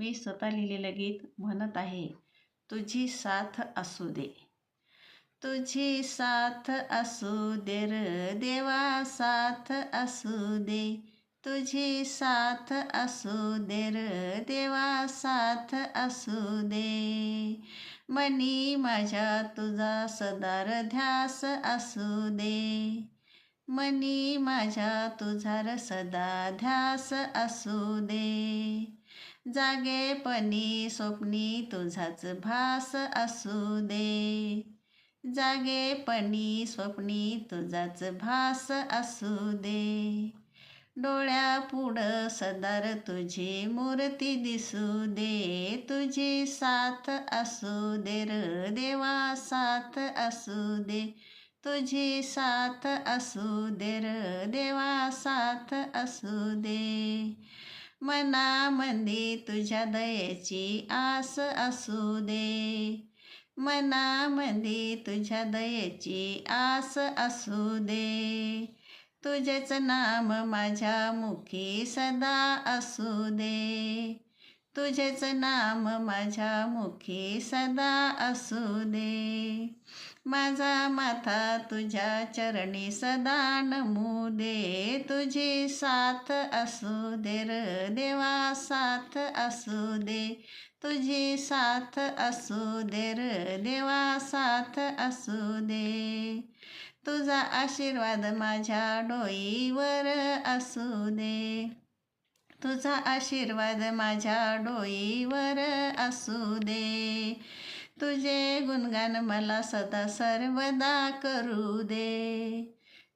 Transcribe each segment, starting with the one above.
मी स्वतः लिहिलेलं गीत म्हणत आहे. तुझी साथ असू दे. तुझी साथ असू दे र देवा, साथ असू दे. तुझी साथ असू दे र देवा, साथ असू दे. मनी माझ्या तुझा सदार ध्यास असू दे. मनी माझ्या तुझा सदा ध्यास असू दे. जागेपणी स्वप्नी तुझाच भास असू दे. जागेपणी स्वप्नी तुझाच भास असू दे. डोळ्यापुढं सदार तुझी मूर्ती दिसू दे. तुझी साथ असू दे र देवा, साथ असू दे. तुझी साथ असू दे र देवा, साथ असू दे. मनामंदी तुझ्या दयेची आस असू दे. मनामंदी तुझ्या दयेची आस असू दे. तुझेच नाम माझ्या मुखी सदा असू दे. तुझेच नाम माझ्या मुखी सदा असू दे. माझा माथा तुझ्या चरणी सदा नमू दे. तुझी साथ असू दे र देवा, साथ असू दे. तुझी साथ असू दे र देवा, साथ असू दे. तुझा आशीर्वाद माझ्या डोईवर असू दे. तुझा आशीर्वाद माझ्या डोईवर असू दे. तुझे गुणगान मला सदा सर्वदा करू दे.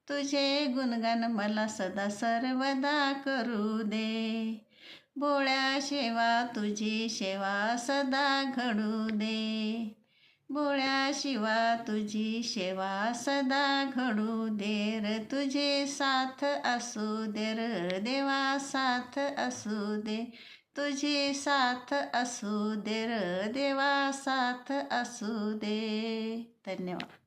तुझे गुणगान मला सदा सर्वदा करू दे. भोळ्या शेवा तुझी सेवा सदा घडू दे. भोळ्या शिवा तुझी सेवा सदा घडू दे र. तुझी साथ असू दे र देवा, साथ असू दे. तुझी साथ असू दे र देवा, साथ असू दे. धन्यवाद.